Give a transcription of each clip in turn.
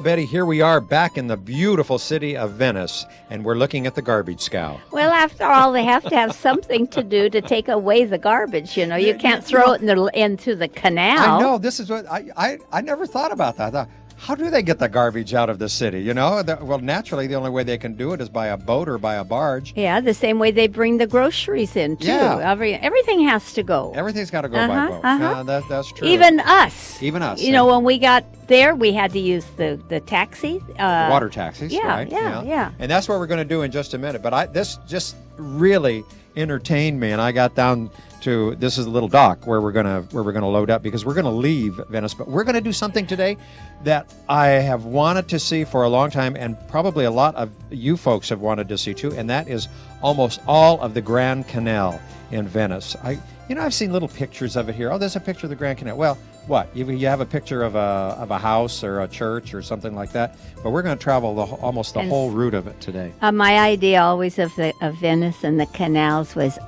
Betty, here we are back in the beautiful city of Venice, and we're looking at the garbage scow. Well, after all, they have to have something to do to take away the garbage, you know. You can't throw it into the canal. I know, this is what, I never thought about that. I thought, how do they get the garbage out of the city, you know? Well, naturally, the only way they can do it is by a boat or by a barge. Yeah, the same way they bring the groceries in, too. Yeah. Everything has to go. Everything's got to go by boat. That's true. Even us. Even us. You know, when we got there, we had to use the taxi. Water taxis, right? Yeah. And that's what we're going to do in just a minute. But this just really entertained me, and I got down to, this is a little dock where we're gonna load up, because we're gonna leave Venice, but we're gonna do something today that I have wanted to see for a long time, and probably a lot of you folks have wanted to see too, and that is almost all of the Grand Canal in Venice. I've seen little pictures of it here. Oh, there's a picture of the Grand Canal. Well, what? You have a picture of a house or a church or something like that, but we're going to travel almost the whole route of it today. My idea always of Venice and the canals was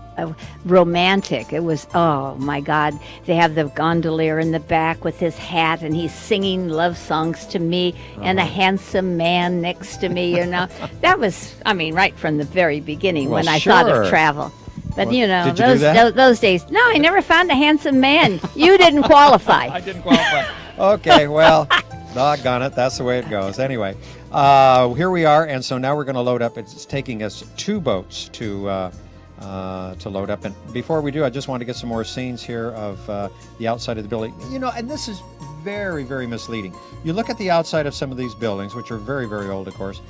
romantic. It was, oh my God, they have the gondolier in the back with his hat, and he's singing love songs to me, and a handsome man next to me, you know. That was, right from the very beginning when I thought of travel. But, well, you know, those days, no, I never found a handsome man. You didn't qualify. I didn't qualify. Okay, well, doggone it, that's the way it goes. Anyway, here we are, and so now we're going to load up. It's taking us 2 boats to load up. And before we do, I just want to get some more scenes here of the outside of the building. You know, and this is very, very misleading. You look at the outside of some of these buildings, which are very, very old, of course,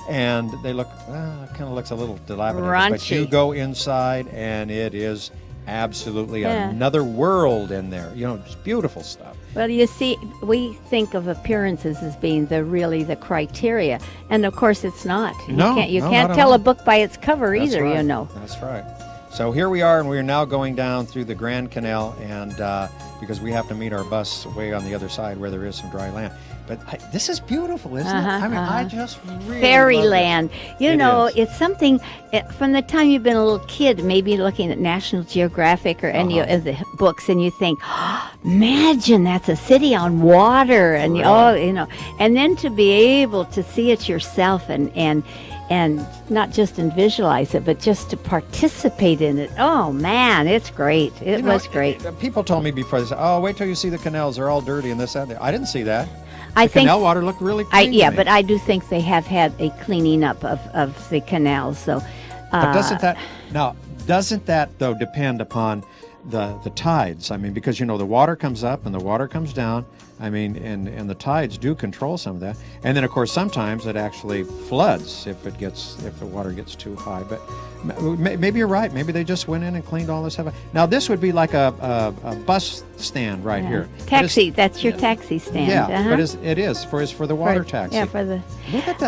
and they look, kind of looks a little dilapidated. Raunchy. But you go inside, and it is absolutely another world in there. You know, just beautiful stuff. Well, you see, we think of appearances as being the criteria, and of course it's not. You can't tell a book by its cover either, right. you know. That's right. So here we are, and we're now going down through the Grand Canal, and because we have to meet our bus way on the other side where there is some dry land. But this is beautiful, isn't it? I just really Fairyland. It is. It's something, from the time you've been a little kid, maybe looking at National Geographic or any of the books, and you think, imagine that's a city on water, and and then to be able to see it yourself and not just visualize it, but just to participate in it. Oh man, it's great. It was great. People told me before, they said, "Oh, wait till you see the canals; they're all dirty and this and that." I didn't see that. I think canal water looked really clean. But I do think they have had a cleaning up of the canals. So, but doesn't that though depend upon the tides? I mean, because the water comes up and the water comes down. I mean, and the tides do control some of that. And then of course sometimes it actually floods if the water gets too high. But maybe you're right. Maybe they just went in and cleaned all this stuff. Now this would be like a bus stand right here. Taxi. That's your taxi stand. Yeah, but it is for the water taxi. Yeah, for the. Look at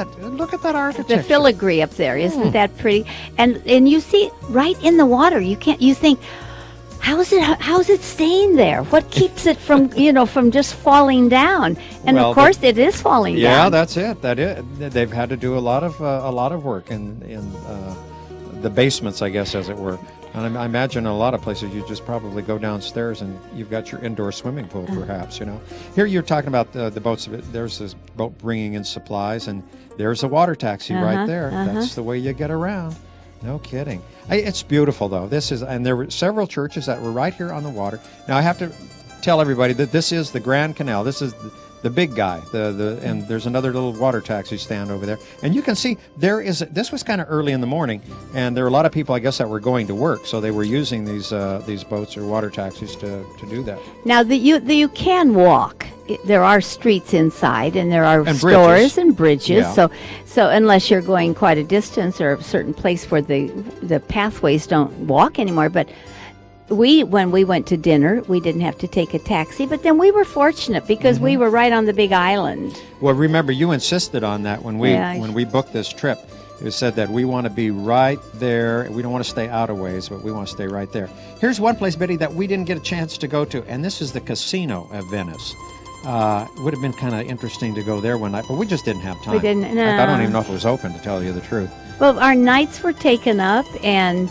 that architecture. The filigree up there, isn't that pretty? And you see right in the water. You think, how's it staying there? What keeps it from from just falling down? And of course it is falling down. Yeah, that's it. They've had to do a lot of work in the basements, I guess, as it were. And I imagine in a lot of places you just probably go downstairs and you've got your indoor swimming pool, perhaps. Here you're talking about the boats. There's this boat bringing in supplies, and there's a water taxi right there. That's the way you get around. No kidding. It's beautiful, though. And there were several churches that were right here on the water. Now, I have to tell everybody that this is the Grand Canal. This is the big guy. And there's another little water taxi stand over there. And you can see this was kind of early in the morning, and there were a lot of people, I guess, that were going to work, so they were using these boats or water taxis to do that. Now, you can walk. There are streets inside, and there are and stores bridges. And bridges. Yeah. So unless you're going quite a distance or a certain place where the pathways don't walk anymore. But when we went to dinner, we didn't have to take a taxi. But then we were fortunate because we were right on the big island. Well, remember, you insisted on that when we booked this trip. It said that we want to be right there. We don't want to stay out of ways, but we want to stay right there. Here's one place, Betty, that we didn't get a chance to go to, and this is the Casino of Venice. It would have been kind of interesting to go there one night, but we just didn't have time. We didn't. No. I don't even know if it was open, to tell you the truth. Well, our nights were taken up, and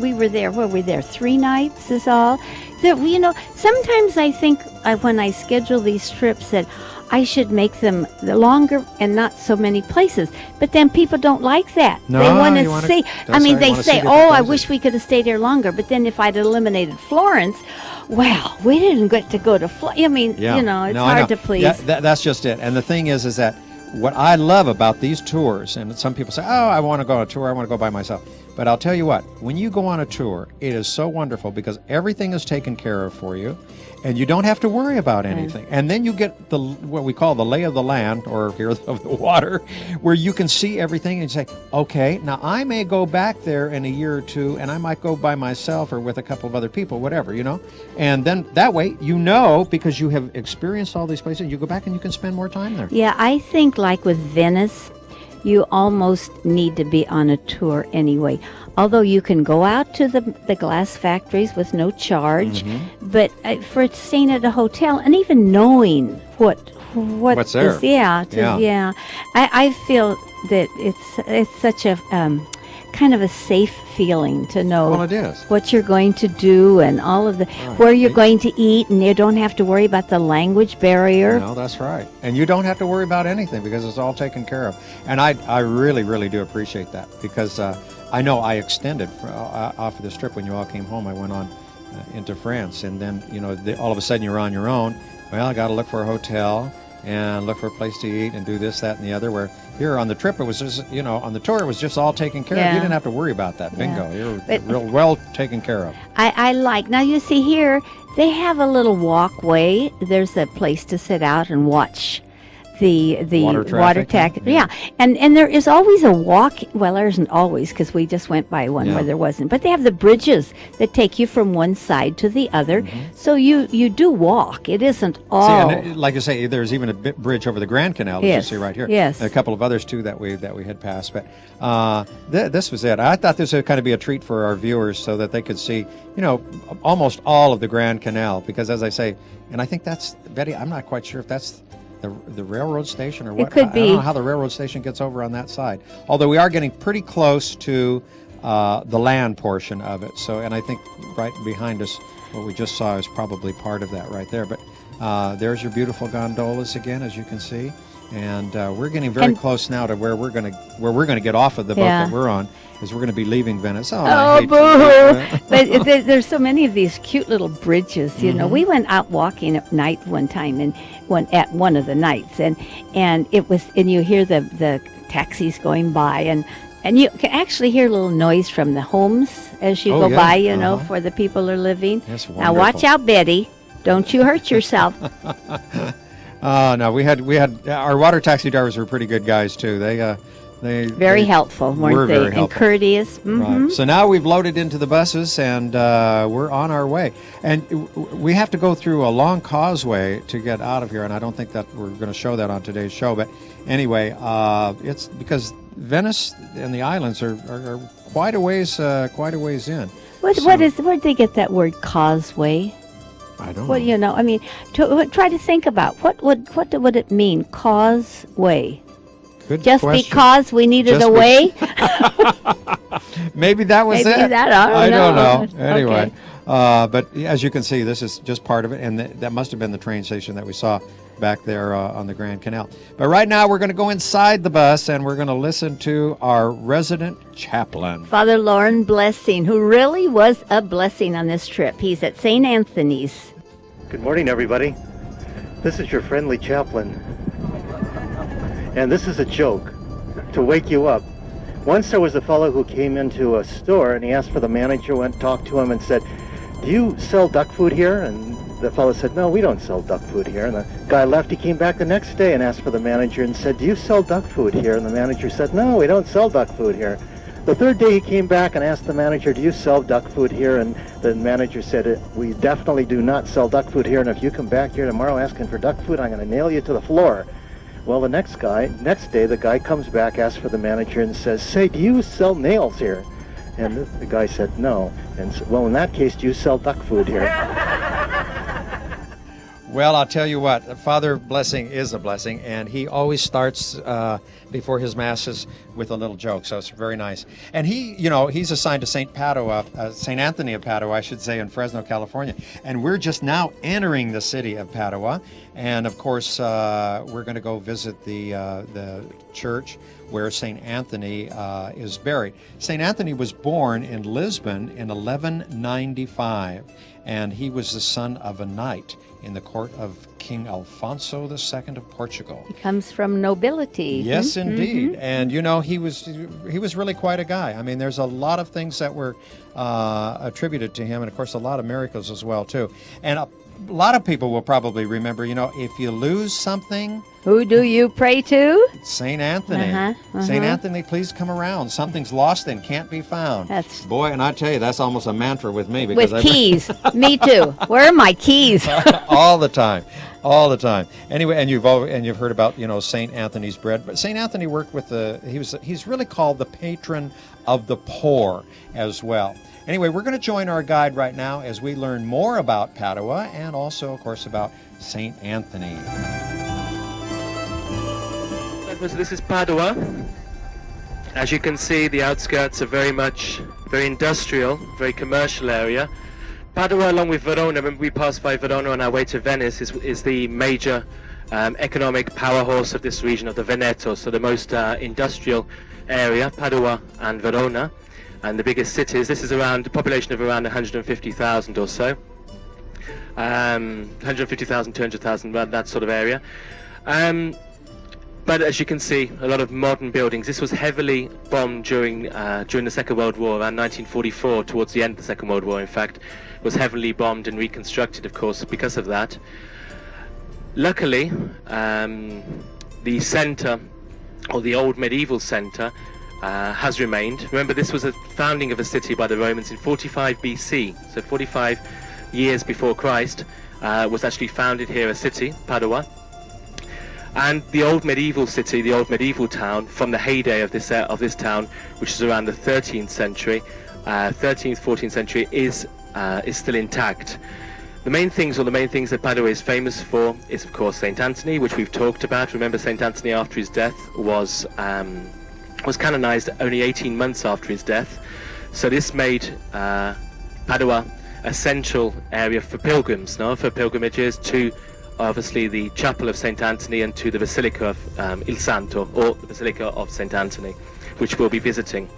we were there. Were we there 3 nights? Is all. Sometimes I think when I schedule these trips that I should make them longer and not so many places. But then people don't like that. No, they want you to wanna- see. that's I mean, right, you they wanna see say, different "Oh, I places." wish we could have stayed here longer." But then if I'd eliminated Florence, well, we didn't get to go to Florence. I mean, Yeah. you know, it's No, I hard know. to please. Yeah, that's just it. And the thing is that what I love about these tours, and some people say, "Oh, I want to go on a tour. I want to go by myself." But I'll tell you what, when you go on a tour, it is so wonderful because everything is taken care of for you, and you don't have to worry about anything. And then you get what we call the lay of the land, or here of the water, where you can see everything and you say, "Okay, now I may go back there in a year or two, and I might go by myself or with a couple of other people, whatever, you know." And then that way, you know, because you have experienced all these places, you go back and you can spend more time there. Yeah, I think like with Venice, you almost need to be on a tour anyway. Although you can go out to the glass factories with no charge, but for staying at a hotel and even knowing What's there. is, yeah. I feel that it's such a kind of a safe feeling to know Well, it is. what you're going to do and all of the where you're going to eat, and you don't have to worry about the language barrier. No, that's right. And you don't have to worry about anything because it's all taken care of. And I really, really do appreciate that because I know I extended off of this trip when you all came home. I went on into France, and then, you know, all of a sudden you're on your own. Well, I got to look for a hotel and look for a place to eat and do this, that, and the other. Where here on the trip, it was just, you know, on the tour, it was just all taken care of. Yeah. You didn't have to worry about that. Bingo. Yeah. You're But- real well taken care of. I like, now you see here, they have a little walkway. There's a place to sit out and watch the Water water traffic, yeah. And there is always a walk, well, there isn't always because we just went by one Yeah. where there wasn't, but they have the bridges that take you from one side to the other. So you do walk. It isn't all. See, and like you say, there's even a bridge over the Grand Canal that Yes, you see right here. yes. And a couple of others too that we had passed. But this was it. I thought this would kind of be a treat for our viewers so that they could see, you know, almost all of the Grand Canal. Because as I say, and I think that's, Betty, I'm not quite sure if that's the railroad station or what. could I be. don't know how the railroad station gets over on that side. Although we are getting pretty close to the land portion of it. So, and I think right behind us, what we just saw is probably part of that right there. But there's your beautiful gondolas again, as you can see, and we're getting very close now to where we're gonna get off of the boat that we're on, is we're going to be leaving Venice. Oh, I hate boo! But there's so many of these cute little bridges. You know, we went out walking at night one time, and at one of the nights, and it was, and you hear the taxis going by, and you can actually hear a little noise from the homes as you go by. You know, for the people who are living. That's now watch wonderful. out, Betty! Don't you hurt yourself. No, we had our water taxi drivers were pretty good guys too. They Very helpful, weren't were they? very And helpful. courteous. Right. So now we've loaded into the buses and we're on our way. And we have to go through a long causeway to get out of here. And I don't think that we're going to show that on today's show. But anyway, it's because Venice and the islands are quite a ways in. Where'd they get that word causeway? I don't Well, know. you know, I mean, try to think about what would it mean, causeway? Good Just question. because we needed Just a way? Maybe that was Maybe it. that, I don't know. know. Anyway, Okay. but as you can see, this is just part of it, and that must have been the train station that we saw back there on the Grand Canal. But right now, we're going to go inside the bus, and we're going to listen to our resident chaplain. Father Lauren Blessing, who really was a blessing on this trip. He's at St. Anthony's. Good morning, everybody. This is your friendly chaplain. And this is a joke to wake you up. Once there was a fellow who came into a store and he asked for the manager, went talked to him and said, "Do you sell duck food here?" And the fellow said, "No, we don't sell duck food here." And the guy left. He came back the next day and asked for the manager and said, "Do you sell duck food here?" And the manager said, "No, we don't sell duck food here." The third day he came back and asked the manager, "Do you sell duck food here?" And the manager said, "We definitely do not sell duck food here, and if you come back here tomorrow asking for duck food, I'm going to nail you to the floor." Well, the next day, the guy comes back, asks for the manager, and says, "Say, do you sell nails here?" And the guy said, "No." And well, in that case, do you sell duck food here? Well, I'll tell you what, Father Blessing is a blessing, and he always starts before his masses with a little joke, so it's very nice. And he's assigned to St. Anthony of Padua, I should say, in Fresno, California. And we're just now entering the city of Padua, and of course, we're going to go visit the church where St. Anthony is buried. St. Anthony was born in Lisbon in 1195, and he was the son of a knight in the court of King Alfonso II of Portugal. He comes from nobility. Yes, indeed. And he was really quite a guy. I mean, there's a lot of things that were attributed to him, and of course a lot of miracles as well too. And a lot of people will probably remember, if you lose something, who do you pray to? St. Anthony. St. Anthony, please come around. Something's lost and can't be found. Boy, and I tell you, that's almost a mantra with me. Because with keys. Me too. Where are my keys? All the time. Anyway, and you've heard about St. Anthony's bread, but St. Anthony worked with he's really called the patron of the poor as well. Anyway, we're going to join our guide right now as we learn more about Padua and also, of course, about St. Anthony. This is Padua. As you can see, the outskirts are very industrial, very commercial area. Padua, along with Verona, remember we passed by Verona on our way to Venice, is the major economic powerhouse of this region, of the Veneto, so the most industrial area, Padua and Verona, and the biggest cities. This is around a population of around 150,000 or so. 150,000, 200,000, that sort of area. But as you can see, a lot of modern buildings. This was heavily bombed during the Second World War, around 1944, towards the end of the Second World War, in fact. It was heavily bombed and reconstructed, of course, because of that. Luckily, the centre, or the old medieval centre, has remained. Remember, this was a founding of a city by the Romans in 45 BC, so 45 years before Christ, was actually founded here a city, Padua. And the old medieval city, the old medieval town, from the heyday of this town, which is around the 13th century, 13th, 14th century, is still intact. The main things that Padua is famous for is, of course, St. Anthony, which we've talked about. Remember, St. Anthony, after his death, was canonized only 18 months after his death. So this made Padua a central area for pilgrims, for pilgrimages to, obviously, the Chapel of St. Anthony and to the Basilica of Il Santo, or the Basilica of St. Anthony, which we'll be visiting.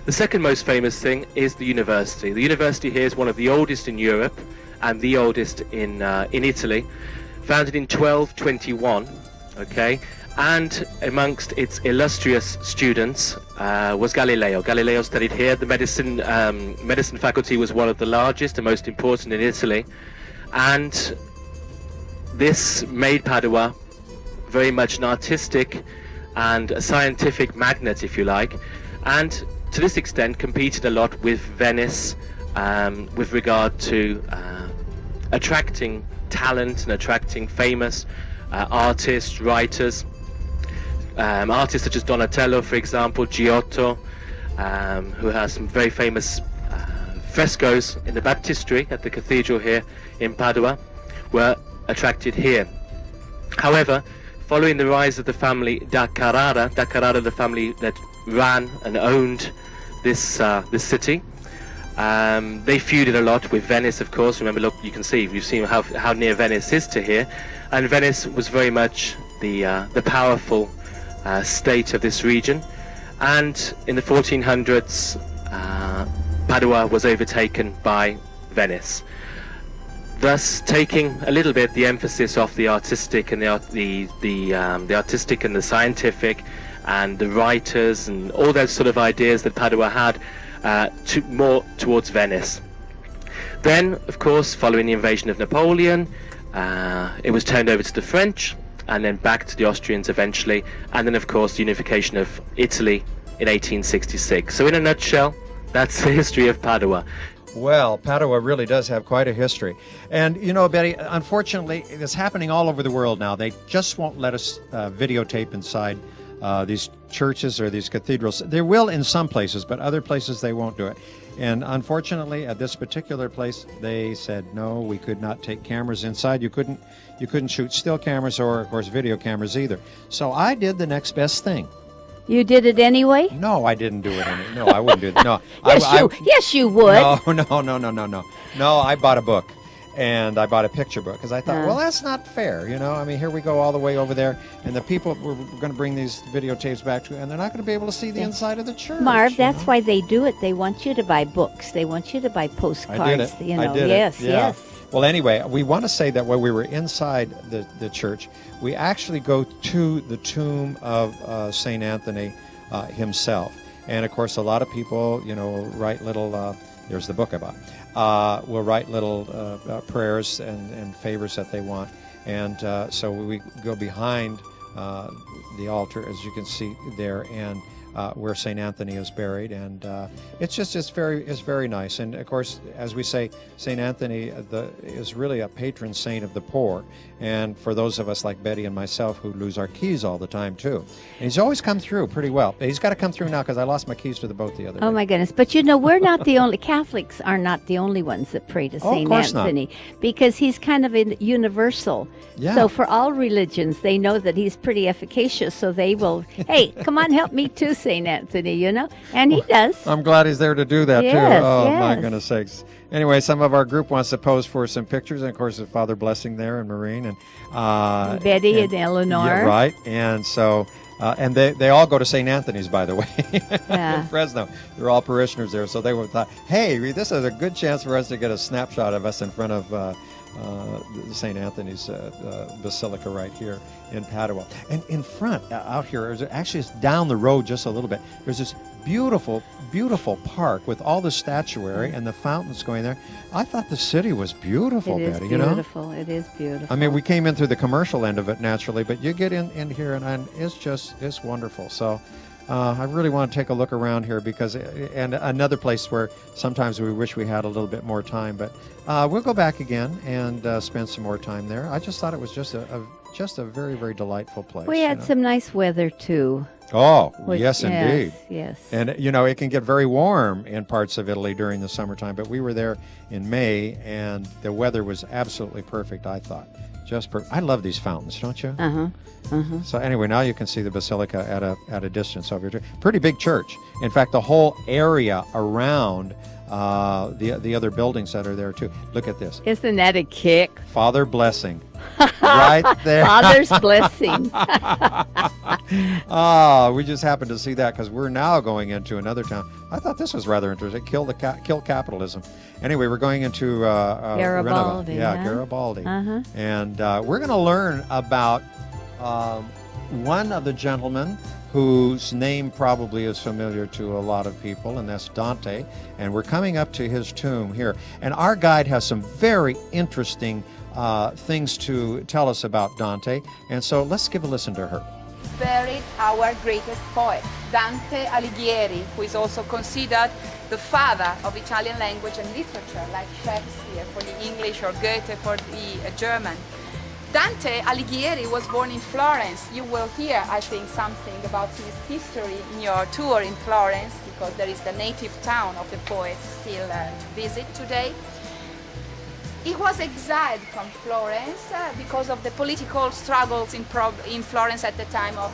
The second most famous thing is the university. The university here is one of the oldest in Europe and the oldest in Italy, founded in 1221, okay? And amongst its illustrious students was Galileo. Galileo studied here. The medicine faculty was one of the largest and most important in Italy, and this made Padua very much an artistic and a scientific magnet, if you like, and to this extent competed a lot with Venice with regard to attracting talent and attracting famous artists, writers, artists such as Donatello, for example, Giotto, who has some very famous frescoes in the baptistry at the cathedral here in Padua, were attracted here. However, following the rise of the family da Carrara, the family that ran and owned this city, they feuded a lot with Venice, of course. Remember, look, you've seen how near Venice is to here, and Venice was very much the powerful state of this region. And in the 1400s, Padua was overtaken by Venice, thus taking a little bit the emphasis off the artistic and the artistic and the scientific and the writers and all those sort of ideas that Padua had, more towards Venice. Then, of course, following the invasion of Napoleon, it was turned over to the French and then back to the Austrians eventually, and then, of course, the unification of Italy in 1866. So in a nutshell, that's the history of Padua. Well, Padua really does have quite a history. And, Betty, unfortunately, it's happening all over the world now. They just won't let us videotape inside these churches or these cathedrals. They will in some places, but other places they won't do it. And unfortunately, at this particular place, they said no, we could not take cameras inside. You couldn't shoot still cameras or, of course, video cameras either. So I did the next best thing. You did it anyway? No, I didn't do it. No, I wouldn't do it. No, Yes, you would. No, I bought a book. And I bought a picture book because I thought, well, that's not fair, you know. I mean, here we go all the way over there, and the people we're going to bring these videotapes back to, and they're not going to be able to see the inside of the church. Marv, that's why they do it. They want you to buy books. They want you to buy postcards. I did it. You know, I did yes, it. Yeah. yes. Well, anyway, we want to say that when we were inside the church, we actually go to the tomb of St. Anthony himself. And, of course, a lot of people, you know, write little, there's the book I bought, will write little prayers and favors that they want. And so we go behind the altar, as you can see there, and where St. Anthony is buried, and it's very nice. And of course, as we say, St. Anthony is really a patron saint of the poor, and for those of us like Betty and myself who lose our keys all the time too. And he's always come through pretty well. He's got to come through now because I lost my keys to the boat the other day. Oh my goodness! But you know, we're not the only Catholics are not the only ones that pray to St. Anthony, because he's kind of universal. Yeah. So for all religions, they know that he's pretty efficacious. So they will, hey, come on, help me too, St. Anthony, you know? And he does. I'm glad he's there to do that, Yes, too. Oh, my yes. goodness sakes. Anyway, some of our group wants to pose for some pictures, and of course, there's Father Blessing there and Maureen and Betty and Eleanor. Yeah, right. And so, and they all go to St. Anthony's, by the way, Yeah. in Fresno. They're all parishioners there, so they thought, hey, this is a good chance for us to get a snapshot of us in front of St. Anthony's Basilica right here in Padua. And in front, out here, actually it's down the road just a little bit, there's this beautiful, beautiful park with all the statuary and the fountains going there. I thought the city was beautiful, It is Betty, you know? beautiful. It is beautiful. I mean, we came in through the commercial end of it naturally, but you get in here and it's wonderful. So I really want to take a look around here because, and another place where sometimes we wish we had a little bit more time, but we'll go back again and spend some more time there. I just thought it was just a very, very delightful place. We had some nice weather too. Oh, yes, indeed. Yes. And, you know, it can get very warm in parts of Italy during the summertime, but we were there in May, and the weather was absolutely perfect, I thought. Just perfect. I love these fountains, don't you? Uh-huh. Uh-huh. So anyway, now you can see the basilica at a distance over here. Pretty big church. In fact, the whole area around the other buildings that are there, too. Look at this. Isn't that a kick? Father Blessing. Right there. Father's blessing. We just happened to see that because we're now going into another town. I thought this was rather interesting. Kill capitalism. Anyway, we're going into Garibaldi. Garibaldi. Uh-huh. And we're going to learn about one of the gentlemen whose name probably is familiar to a lot of people, and that's Dante. And we're coming up to his tomb here. And our guide has some very interesting things to tell us about Dante. And so let's give a listen to her. Buried our greatest poet, Dante Alighieri, who is also considered the father of Italian language and literature, like Shakespeare for the English or Goethe for the German. Dante Alighieri was born in Florence. You will hear, I think, something about his history in your tour in Florence, because there is the native town of the poet still to visit today. He was exiled from Florence because of the political struggles in Florence at the time of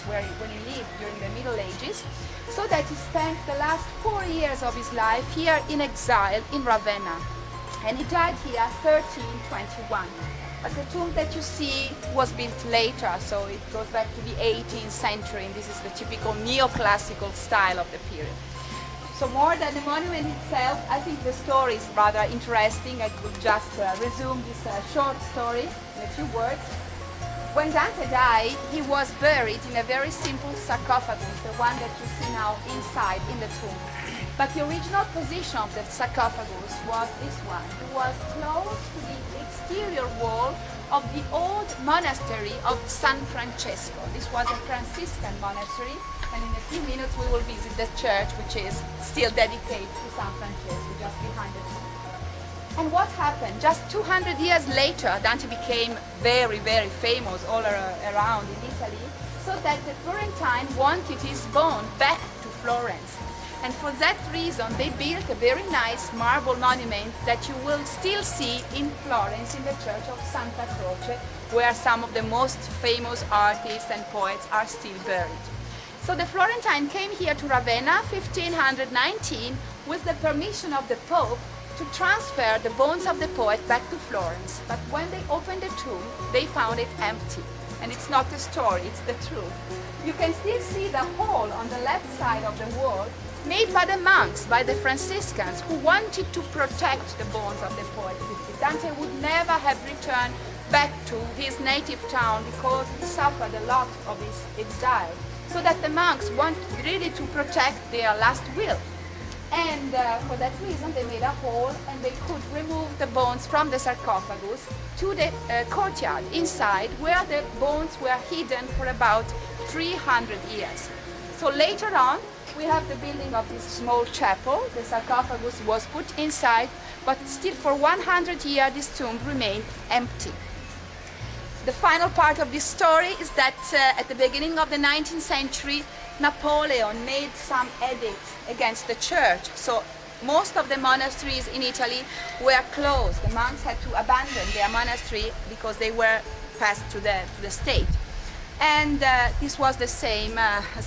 when he lived during the Middle Ages, so that he spent the last 4 years of his life here in exile in Ravenna. And he died here 1321. But the tomb that you see was built later, so it goes back to the 18th century, and this is the typical neoclassical style of the period. So more than the monument itself, I think the story is rather interesting. I will just resume this short story in a few words. When Dante died, he was buried in a very simple sarcophagus, the one that you see now inside in the tomb. But the original position of the sarcophagus was this one. It was close to the exterior wall of the old monastery of San Francesco. This was a Franciscan monastery, and in a few minutes we will visit the church, which is still dedicated to San Francesco, just behind the tomb. And what happened? Just 200 years later, Dante became very, very famous all around in Italy, so that the Florentine wanted his bone back to Florence. And for that reason, they built a very nice marble monument that you will still see in Florence in the church of Santa Croce, where some of the most famous artists and poets are still buried. So the Florentine came here to Ravenna 1519 with the permission of the Pope to transfer the bones of the poet back to Florence. But when they opened the tomb, they found it empty. And it's not a story, it's the truth. You can still see the hole on the left side of the wall made by the monks, by the Franciscans, who wanted to protect the bones of the poet. Dante would never have returned back to his native town because he suffered a lot of his exile. So that the monks wanted really to protect their last will. And for that reason they made a hole and they could remove the bones from the sarcophagus to the courtyard inside, where the bones were hidden for about 300 years. So later on we have the building of this small chapel. The sarcophagus was put inside, but still for 100 years this tomb remained empty. The final part of this story is that at the beginning of the 19th century, Napoleon made some edicts against the church. So most of the monasteries in Italy were closed. The monks had to abandon their monastery because they were passed to the state. And this was the same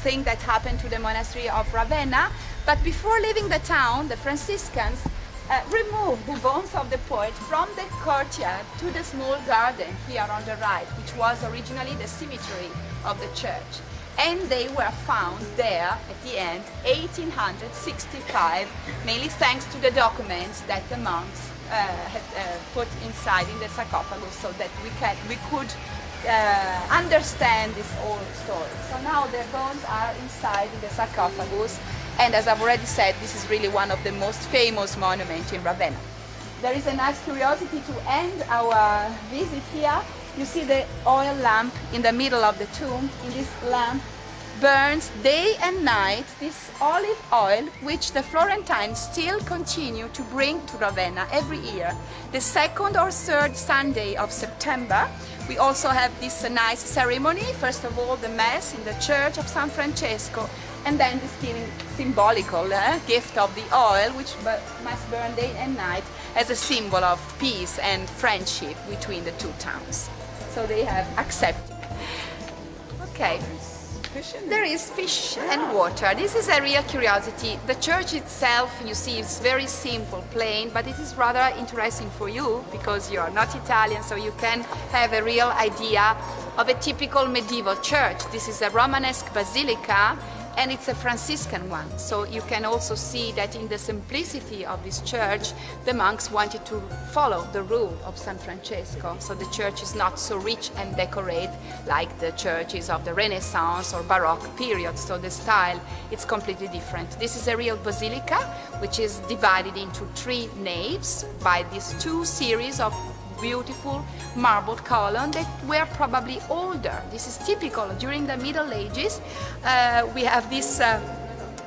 thing that happened to the monastery of Ravenna. But before leaving the town, the Franciscans removed the bones of the poet from the courtyard to the small garden here on the right, which was originally the cemetery of the church. And they were found there at the end, 1865, mainly thanks to the documents that the monks had put inside in the sarcophagus, so that we could understand this whole story. So now the bones are inside in the sarcophagus, and as I've already said, this is really one of the most famous monuments in Ravenna. There is a nice curiosity to end our visit here. You see the oil lamp in the middle of the tomb. In this lamp burns day and night this olive oil, which the Florentines still continue to bring to Ravenna every year, the second or third Sunday of September. We also have this nice ceremony. First of all, the Mass in the Church of San Francesco, and then the still symbolical gift of the oil, which must burn day and night as a symbol of peace and friendship between the two towns. So they have accepted. Okay. There is fish and water. This is a real curiosity. The church itself, you see, is very simple, plain, but it is rather interesting for you because you are not Italian, so you can have a real idea of a typical medieval church. This is a Romanesque basilica, and it's a Franciscan one. So you can also see that in the simplicity of this church, the monks wanted to follow the rule of San Francesco. So the church is not so rich and decorated like the churches of the Renaissance or Baroque period. So the style, it's completely different. This is a real basilica, which is divided into 3 naves by these 2 series of beautiful marble columns that were probably older. This is typical. During the Middle Ages, we have this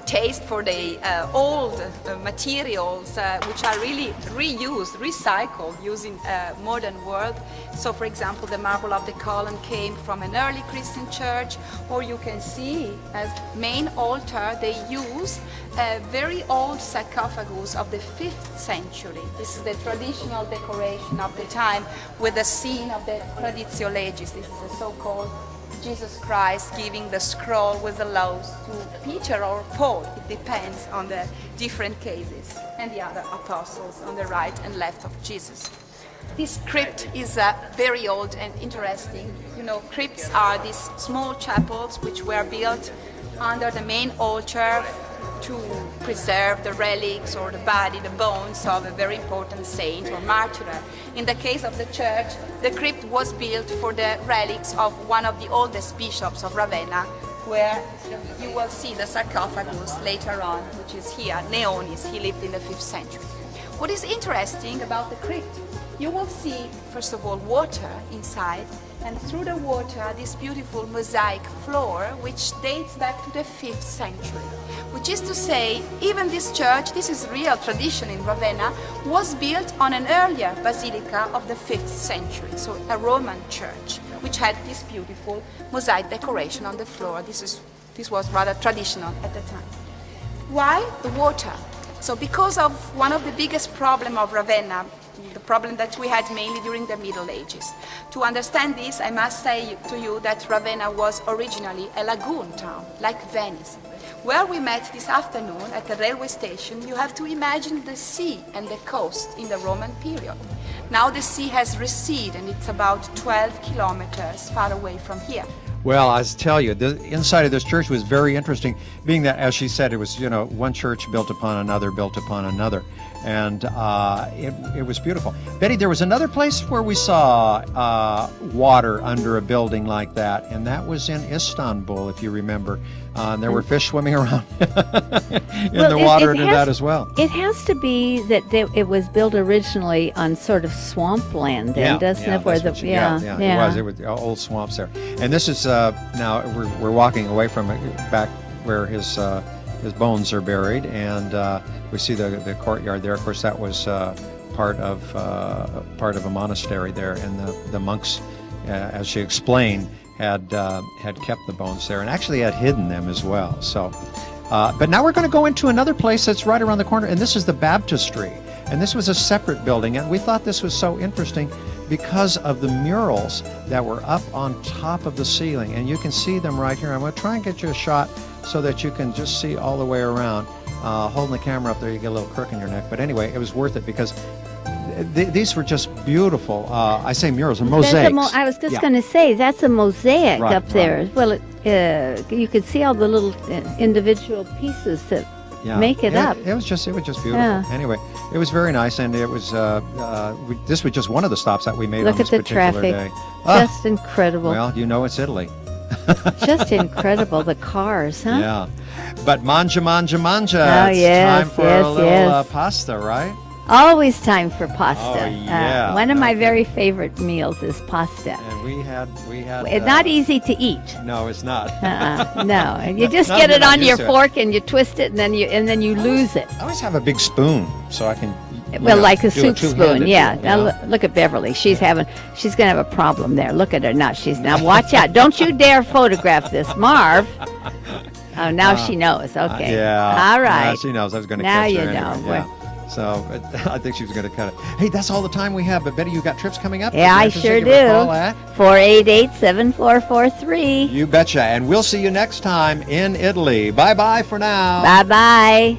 taste for the old materials which are really reused, recycled using modern world. So for example, the marble of the column came from an early Christian church, or you can see as main altar they use a very old sarcophagus of the 5th century. This is the traditional decoration of the time with the scene of the Traditio Legis. This is the so-called Jesus Christ giving the scroll with the laws to Peter or Paul. It depends on the different cases. And the other apostles on the right and left of Jesus. This crypt is very old and interesting. You know, crypts are these small chapels which were built under the main altar to preserve the relics or the body, the bones of a very important saint or martyr. In the case of the church, the crypt was built for the relics of one of the oldest bishops of Ravenna, where you will see the sarcophagus later on, which is here, Neonis. He lived in the 5th century. What is interesting about the crypt, you will see, first of all, water inside, and through the water, this beautiful mosaic floor, which dates back to the 5th century. Which is to say, even this church, this is real tradition in Ravenna, was built on an earlier basilica of the 5th century, so a Roman church, which had this beautiful mosaic decoration on the floor. This was rather traditional at the time. Why? The water. So because of one of the biggest problem of Ravenna, the problem that we had mainly during the Middle Ages. To understand this, I must say to you that Ravenna was originally a lagoon town, like Venice. Where we met this afternoon at the railway station, you have to imagine the sea and the coast in the Roman period. Now the sea has receded and it's about 12 kilometers far away from here. Well, I tell you, the inside of this church was very interesting, being that, as she said, it was, one church built upon another, and it was beautiful. Betty, there was another place where we saw water under a building like that, and that was in Istanbul, if you remember. And there were fish swimming around in the water under that as well. It has to be that it was built originally on sort of swampland, then, doesn't it? Where It was old swamps there. And this is now we're walking away from it, back where his bones are buried, and we see the courtyard there. Of course, that was part of a monastery there, and the monks, as she explained, had kept the bones there and actually had hidden them as well. So, but now we're going to go into another place that's right around the corner, and this is the baptistry. And this was a separate building, and we thought this was so interesting because of the murals that were up on top of the ceiling, and you can see them right here. I'm going to try and get you a shot so that you can just see all the way around. Holding the camera up there, you get a little crook in your neck. But anyway, it was worth it because these were just beautiful. I say murals, mosaics. I was just going to say, that's a mosaic Right, up there. Well, you could see all the little individual pieces that make it up. It was just beautiful. Yeah. Anyway, it was very nice, and it was this was just one of the stops that we made Look on at this the particular traffic. day. Just incredible. Well, it's Italy. Just incredible, the cars, huh? Yeah. But manja. Oh, It's yes, time for yes, a little yes. Pasta, right? Always time for pasta. Oh, yeah. One of my Okay. very favorite meals is pasta. And we had. It's not easy to eat. No, it's not. No, you just Not get that it I'm on used your to it. fork and you twist it and then you lose it. I always have a big spoon so I can. Well, like a do soup two-handed spoon, yeah. deal, Now look at Beverly. She's gonna have a problem there. Look at her now. Now watch out. Don't you dare photograph this, Marv. Oh, now she knows. Okay. Yeah. All right. Yeah, she knows I was going to Now catch her you anyway. know. Yeah. So I think she was going to cut it. Hey, that's all the time we have. But Betty, you got trips coming up? Yeah, I Can just sure give her a call do. at? 488-7443. You betcha. And we'll see you next time in Italy. Bye-bye for now. Bye-bye.